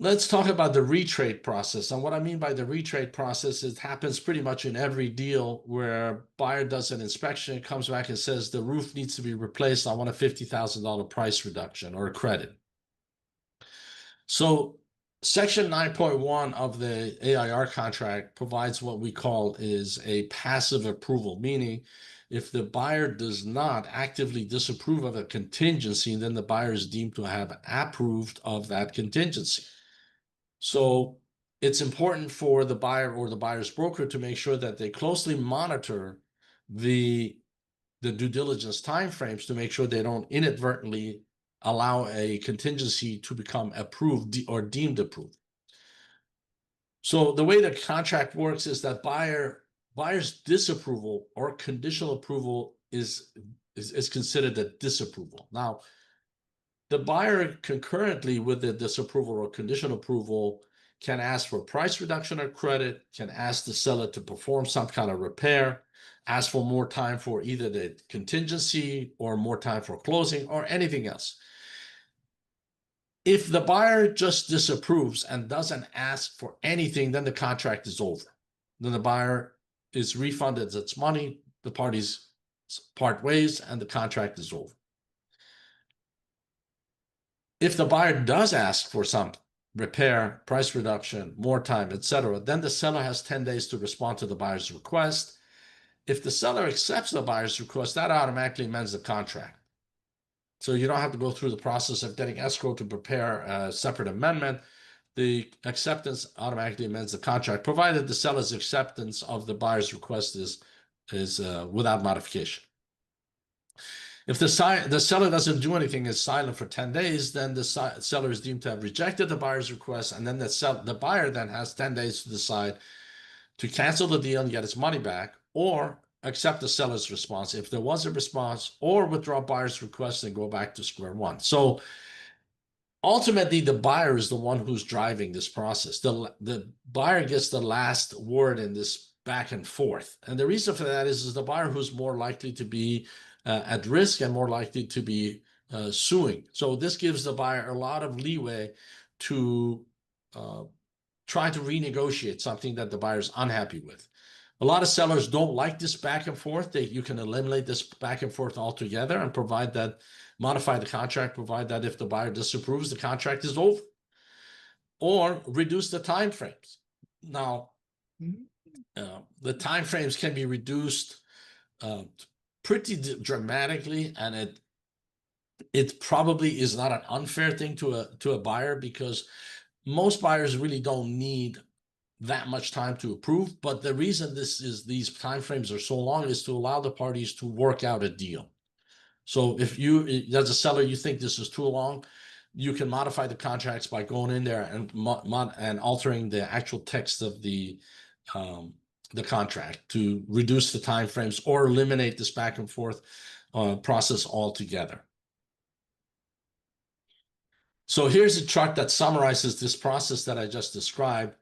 Let's talk about the retrade process. And what I mean by the retrade process, it happens pretty much in every deal where buyer does an inspection, comes back and says the roof needs to be replaced. I want a $50,000 price reduction or a credit. So Section 9.1 of the AIR contract provides what we call is a passive approval, meaning if the buyer does not actively disapprove of a contingency, then the buyer is deemed to have approved of that contingency. So it's important for the buyer or the buyer's broker to make sure that they closely monitor the due diligence timeframes to make sure they don't inadvertently allow a contingency to become approved or deemed approved. So the way the contract works is that buyer's disapproval or conditional approval is considered a disapproval. Now, the buyer concurrently with the disapproval or conditional approval can ask for price reduction or credit, can ask the seller to perform some kind of repair, ask for more time for either the contingency or more time for closing or anything else. If the buyer just disapproves and doesn't ask for anything, then the contract is over. Then the buyer is refunded its money, the parties part ways, and the contract is over. If the buyer does ask for some repair, price reduction, more time, etc., then the seller has 10 days to respond to the buyer's request. If the seller accepts the buyer's request, that automatically amends the contract. So you don't have to go through the process of getting escrow to prepare a separate amendment. The acceptance automatically amends the contract, provided the seller's acceptance of the buyer's request is without modification. If the seller doesn't do anything, is silent for 10 days, then the seller is deemed to have rejected the buyer's request, and then the buyer then has 10 days to decide to cancel the deal and get its money back, or accept the seller's response if there was a response, or withdraw buyer's request and go back to square one. So ultimately, the buyer is the one who's driving this process. The buyer gets the last word in this back and forth. And the reason for that is the buyer who's more likely to be at risk and more likely to be suing. So this gives the buyer a lot of leeway to try to renegotiate something that the buyer's unhappy with. A lot of sellers don't like this back and forth. You can eliminate this back and forth altogether and modify the contract, provide that if the buyer disapproves, the contract is over, or reduce the time frames. Now, the time frames can be reduced pretty dramatically, and it probably is not an unfair thing to a buyer, because most buyers really don't need that much time to approve. But the reason these timeframes are so long is to allow the parties to work out a deal. So if you, as a seller, you think this is too long, you can modify the contracts by going in there and altering the actual text of the contract to reduce the timeframes or eliminate this back and forth process altogether. So here's a chart that summarizes this process that I just described.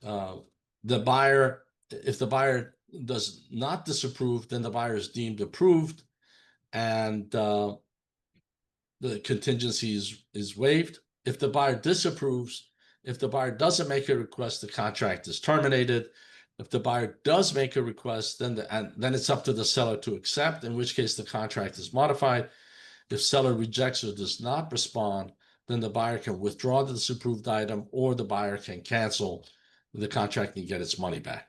If the buyer does not disapprove, then the buyer is deemed approved, and the contingency is waived. If the buyer disapproves, if the buyer doesn't make a request, the contract is terminated. If the buyer does make a request, then it's up to the seller to accept, in which case the contract is modified. If seller rejects or does not respond, then the buyer can withdraw the disapproved item, or the buyer can cancel the contract and get its money back.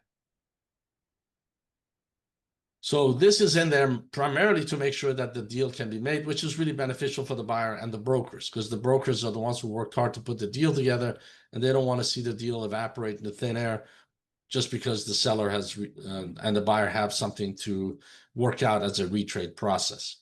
So this is in there primarily to make sure that the deal can be made, which is really beneficial for the buyer and the brokers, because the brokers are the ones who worked hard to put the deal together, and they don't want to see the deal evaporate into thin air just because the seller has and the buyer have something to work out as a retrade process.